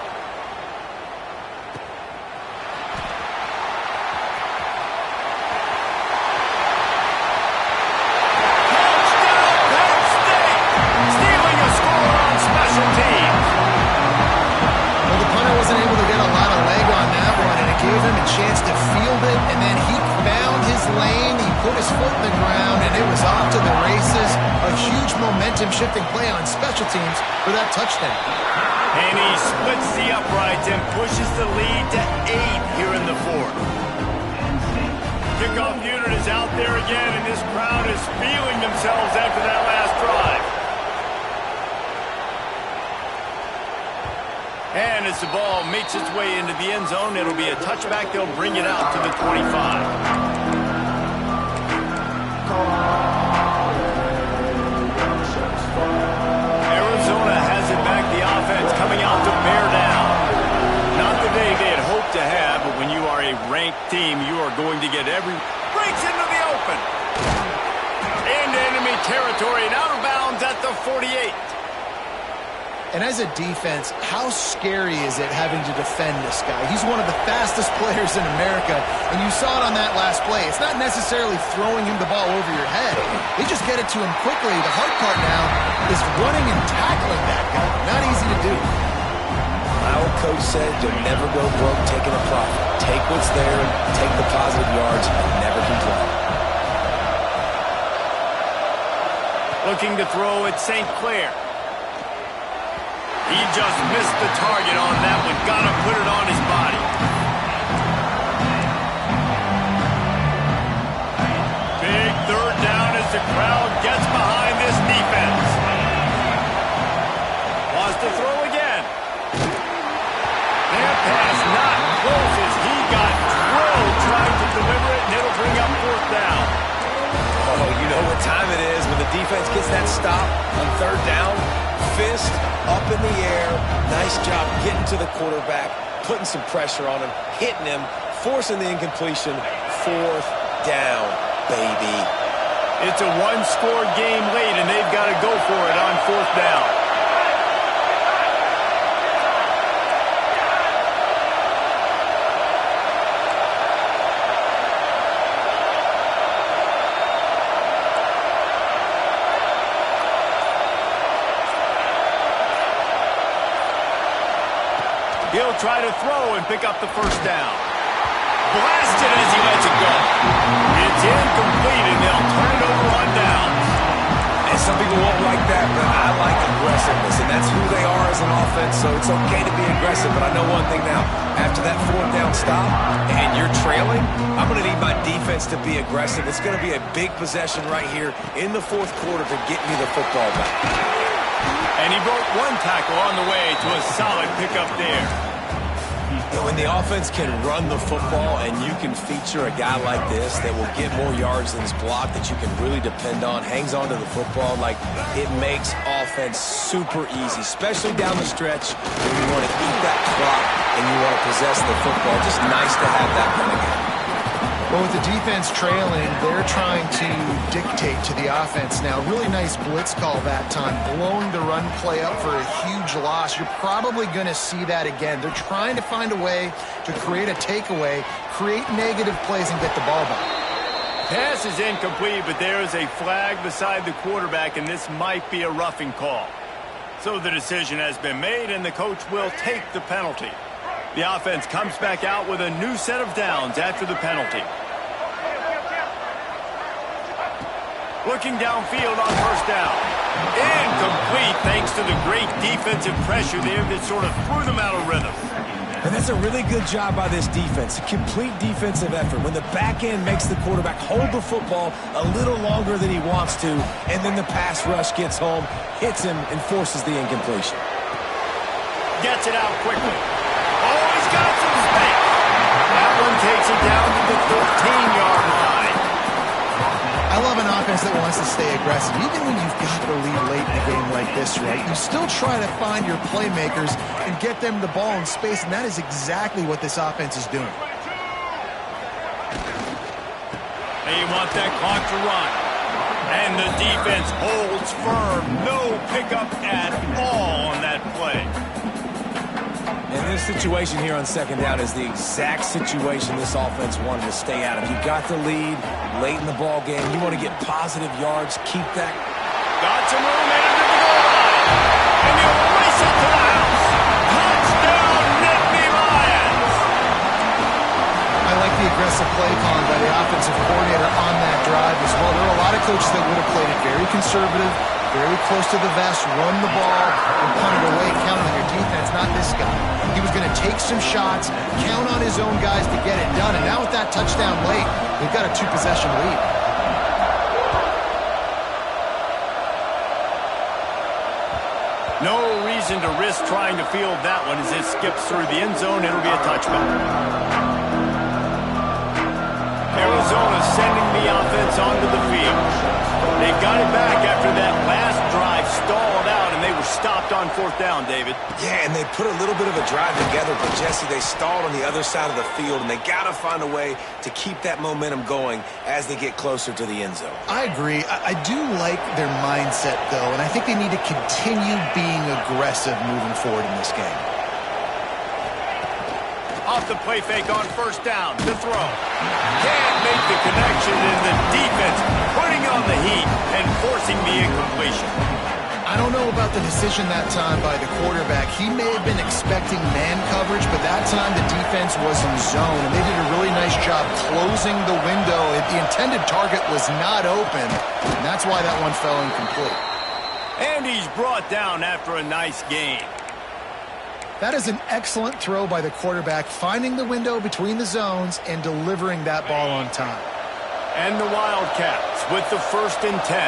Chance to field it, and then he found his lane. He put his foot in the ground, and it was off to the races. A huge momentum-shifting play on special teams for that touchdown. And he splits the uprights and pushes the lead to 8 here in the fourth. Kickoff unit is out there again, and this crowd is feeling themselves after that last drive. And as the ball makes its way into the end zone, it'll be a touchback. They'll bring it out to the 25. Arizona has it back, the offense coming out to bear down. Not the day they had hoped to have, but when you are a ranked team, you are going to get every... Breaks into the open. Into enemy territory and out of bounds at the 48. And as a defense, how scary is it having to defend this guy? He's one of the fastest players in America, and you saw it on that last play. It's not necessarily throwing him the ball over your head. They just get it to him quickly. The hard part now is running and tackling that guy. Not easy to do. My old coach said, you'll never go broke taking a profit. Take what's there, take the positive yards, and never complain. Looking to throw at St. Clair. He just missed the target on that one. Gotta put it on his body. Big third down as the crowd gets behind this defense. Wants to throw again. That pass not close as he got drilled trying to deliver it, and it'll bring up fourth down. Oh, you know what time it is when the defense gets that stop on third down. Fist up in the air. Nice job getting to the quarterback, putting some pressure on him, hitting him, forcing the incompletion. Fourth down, baby. It's a one-score game late, and they've got to go for it on fourth down. He'll try to throw and pick up the first down. Blasted as he lets it go. It's incomplete, and they'll turn it over on downs. As some people won't like that, but I like aggressiveness, and that's who they are as an offense, so it's okay to be aggressive. But I know one thing now. After that fourth down stop and you're trailing, I'm going to need my defense to be aggressive. It's going to be a big possession right here in the fourth quarter to get me the football back. And he broke one tackle on the way to a solid pickup there. When the offense can run the football and you can feature a guy like this that will get more yards than his block, that you can really depend on, hangs on to the football, like it makes offense super easy, especially down the stretch when you want to eat that clock and you want to possess the football. Just nice to have that kind of game. Well, with the defense trailing, they're trying to dictate to the offense now. Really nice blitz call that time, blowing the run play up for a huge loss. You're probably going to see that again. They're trying to find a way to create a takeaway, create negative plays, and get the ball back. Pass is incomplete, but there is a flag beside the quarterback, and this might be a roughing call. So the decision has been made, and the coach will take the penalty. The offense comes back out with a new set of downs after the penalty. Looking downfield on first down. Incomplete thanks to the great defensive pressure there that sort of threw them out of rhythm. And that's a really good job by this defense. Complete defensive effort. When the back end makes the quarterback hold the football a little longer than he wants to, and then the pass rush gets home, hits him, and forces the incompletion. Gets it out quickly. Oh, he's got some space. That one takes it down to the 13-yard line. I love an offense that wants to stay aggressive. Even when you've got the lead late in a game like this, right, you still try to find your playmakers and get them the ball in space, and that is exactly what this offense is doing. They want that clock to run. And the defense holds firm. No pickup at all on that play. And this situation here on second down is the exact situation this offense wanted to stay out of. You got the lead late in the ball game. You want to get positive yards, keep that. Got some room into the goal line. And he'll race it to the house. Touchdown, Nittany Lions. I like the aggressive play calling by the offensive coordinator on that drive as well. There are a lot of coaches that would have played it very conservative, very close to the vest, run the ball, and punt it away, count on your defense, not this guy. He was going to take some shots, count on his own guys to get it done, and now with that touchdown late, they've got a two-possession lead. No reason to risk trying to field that one as it skips through the end zone. It'll be a touchback. Arizona sending the offense onto the field. They got it back after that last drive stalled out, and they were stopped on fourth down, David. Yeah, and they put a little bit of a drive together, but Jesse, they stalled on the other side of the field, and they got to find a way to keep that momentum going as they get closer to the end zone. I agree. I do like their mindset, though, and I think they need to continue being aggressive moving forward in this game. Off the play fake on first down. The throw. Can't make the connection, and the defense putting on the heat and forcing the incompletion. I don't know about the decision that time by the quarterback. He may have been expecting man coverage, but that time the defense was in zone, and they did a really nice job closing the window. The intended target was not open, and that's why that one fell incomplete. And he's brought down after a nice gain. That is an excellent throw by the quarterback, finding the window between the zones and delivering that ball on time. And the Wildcats with the 1st and 10.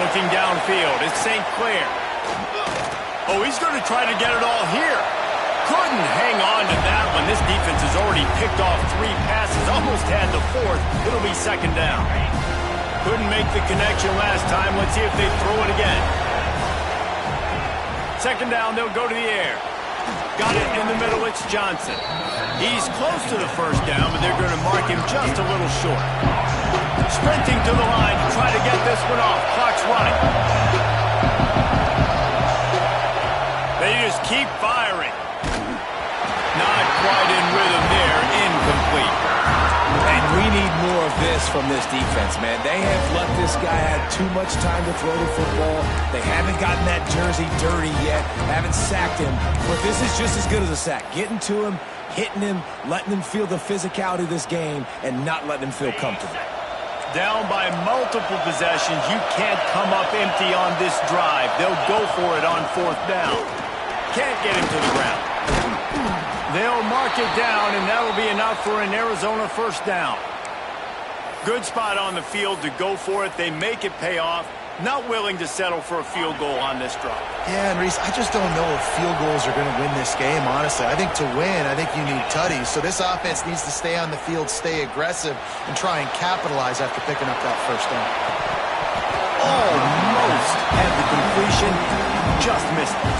Looking downfield, it's St. Clair. Oh, he's going to try to get it all here. Couldn't hang on to that one. This defense has already picked off 3 passes, almost had the 4th. It'll be second down. Couldn't make the connection last time. Let's see if they throw it again. Second down, they'll go to the air. Got it in the middle, it's Johnson. He's close to the first down, but they're going to mark him just a little short. Sprinting to the line to try to get this one off. Clock's running. They just keep firing. Not quite in rhythm there. Incomplete. And we need more of this from this defense, man. They have let this guy have too much time to throw the football. They haven't gotten that jersey dirty yet, haven't sacked him. But this is just as good as a sack. Getting to him, hitting him, letting him feel the physicality of this game, and not letting him feel comfortable. Down by multiple possessions, you can't come up empty on this drive. They'll go for it on 4th down. Can't get him to the ground. They'll mark it down, and that'll be enough for an Arizona 1st down. Good spot on the field to go for it. They make it pay off. Not willing to settle for a field goal on this drive. Yeah, and Reese, I just don't know if field goals are going to win this game, honestly. I think to win, I think you need tutties. So this offense needs to stay on the field, stay aggressive, and try and capitalize after picking up that 1st down. Almost had the completion, just missed it.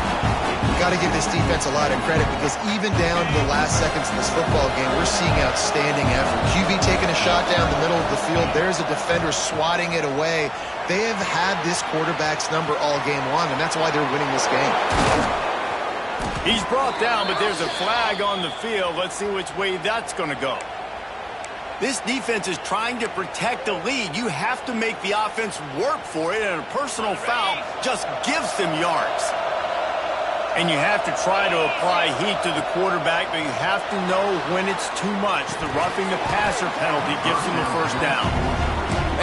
Got to give this defense a lot of credit because even down to the last seconds of this football game, we're seeing outstanding effort. QB taking a shot down the middle of the field. There's a defender swatting it away. They have had this quarterback's number all game long, and that's why they're winning this game. He's brought down, but there's a flag on the field. Let's see which way that's going to go. This defense is trying to protect the lead. You have to make the offense work for it, and a personal foul just gives them yards. And you have to try to apply heat to the quarterback, but you have to know when it's too much. The roughing the passer penalty gives them the 1st down.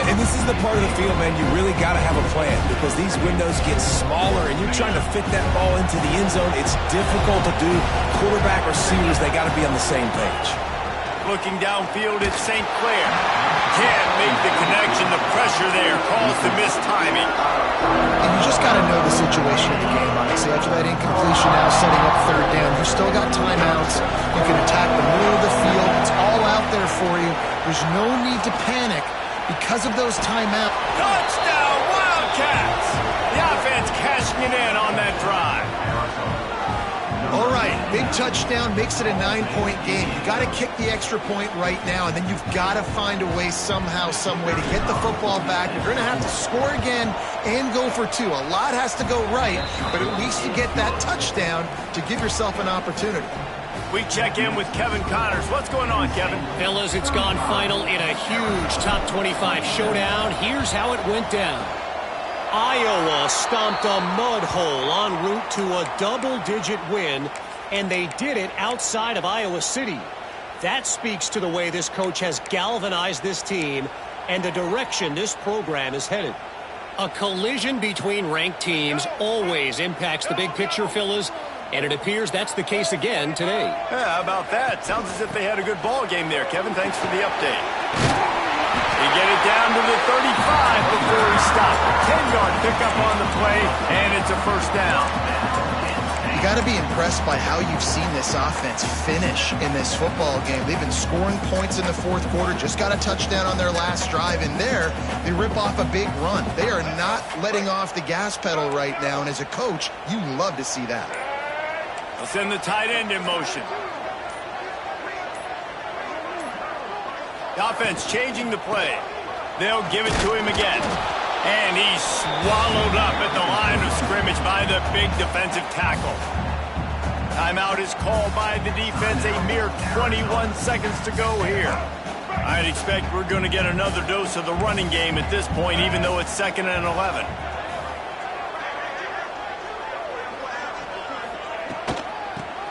And this is the part of the field, man, you really got to have a plan because these windows get smaller and you're trying to fit that ball into the end zone. It's difficult to do. Quarterback, receivers, they got to be on the same page. Looking downfield at St. Clair. Can't make the connection. The pressure there calls the missed timing. And you just got to know the situation of the game, honestly. After that incompletion now setting up 3rd down, you still got timeouts. You can attack the middle of the field. It's all out there for you. There's no need to panic because of those timeouts. Touchdown, Wildcats! The offense cashing it in on that drive. All right, big touchdown makes it a 9-point game. You got to kick the extra point right now, and then you've got to find a way somehow, some way to get the football back. You're going to have to score again and go for 2. A lot has to go right, but at least you get that touchdown to give yourself an opportunity. We check in with Kevin Connors. What's going on, Kevin? Fellas, it's gone final in a huge top 25 showdown. Here's how it went down. Iowa stomped a mud hole en route to a double-digit win, and they did it outside of Iowa City. That speaks to the way this coach has galvanized this team and the direction this program is headed. A collision between ranked teams always impacts the big picture, fellas, and it appears that's the case again today. Yeah, how about that? Sounds as if they had a good ball game there, Kevin. Thanks for the update. They get it down to the 35 before he stopped. 10-yard pickup on the play, and it's a 1st down. You got to be impressed by how you've seen this offense finish in this football game. They've been scoring points in the 4th quarter, just got a touchdown on their last drive, and there they rip off a big run. They are not letting off the gas pedal right now, and as a coach, you love to see that. They'll send the tight end in motion. The offense changing the play. They'll give it to him again. And he's swallowed up at the line of scrimmage by the big defensive tackle. Timeout is called by the defense. A mere 21 seconds to go here. I'd expect we're going to get another dose of the running game at this point, even though it's 2nd and 11.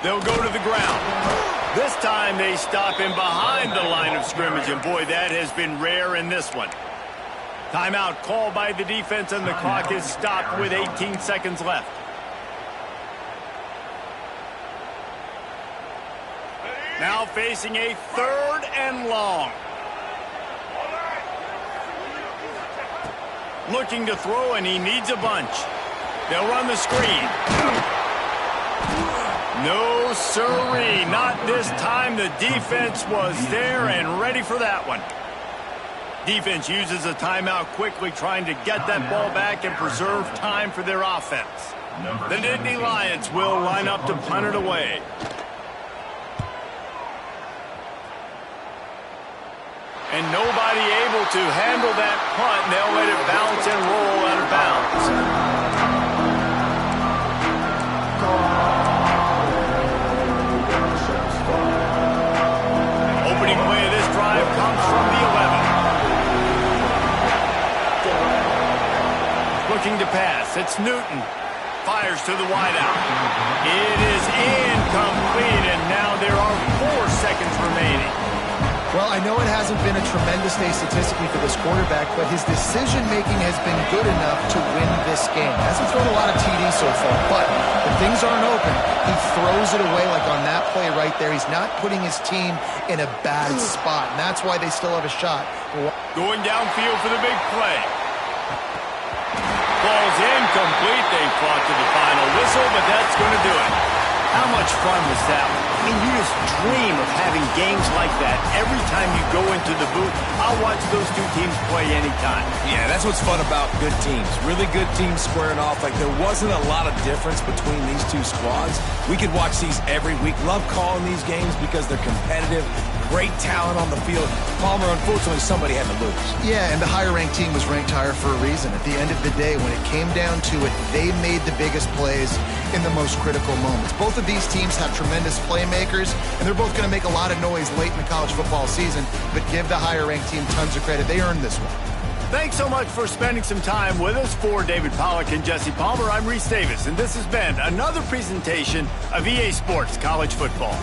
They'll go to the ground. This time they stop him behind the line of scrimmage, and boy, that has been rare in this one. Timeout called by the defense, and the clock is stopped with 18 seconds left. Now facing a 3rd and long. Looking to throw, and he needs a bunch. They'll run the screen. No, sirree, not this time. The defense was there and ready for that one. Defense uses a timeout quickly, trying to get that ball back and preserve time for their offense. The Nittany Lions will line up to punt it away. And nobody able to handle that punt. They'll let it bounce and roll out of bounds. Opening play of this drive comes from the 11. Looking to pass. It's Newton. Fires to the wideout. It is incomplete, and now there are 4 seconds remaining. Well, I know it hasn't been a tremendous day statistically for this quarterback, but his decision-making has been good enough to win this game. Hasn't thrown a lot of TDs so far, but when things aren't open, he throws it away like on that play right there. He's not putting his team in a bad spot, and that's why they still have a shot. Going downfield for the big play. Ball's incomplete. They fought to the final whistle, but that's going to do it. How much fun was that? I mean, you just dream of having games like that every time you go into the booth. I'll watch those two teams play anytime. Yeah, that's what's fun about good teams. Really good teams squaring off. Like, there wasn't a lot of difference between these two squads. We could watch these every week. Love calling these games because they're competitive. Great talent on the field. Palmer, unfortunately, somebody had to lose. Yeah, and the higher-ranked team was ranked higher for a reason. At the end of the day, when it came down to it, they made the biggest plays in the most critical moments. Both of these teams have tremendous playmakers, and they're both going to make a lot of noise late in the college football season, but give the higher-ranked team tons of credit. They earned this one. Thanks so much for spending some time with us. For David Pollack and Jesse Palmer, I'm Reese Davis, and this has been another presentation of EA Sports College Football.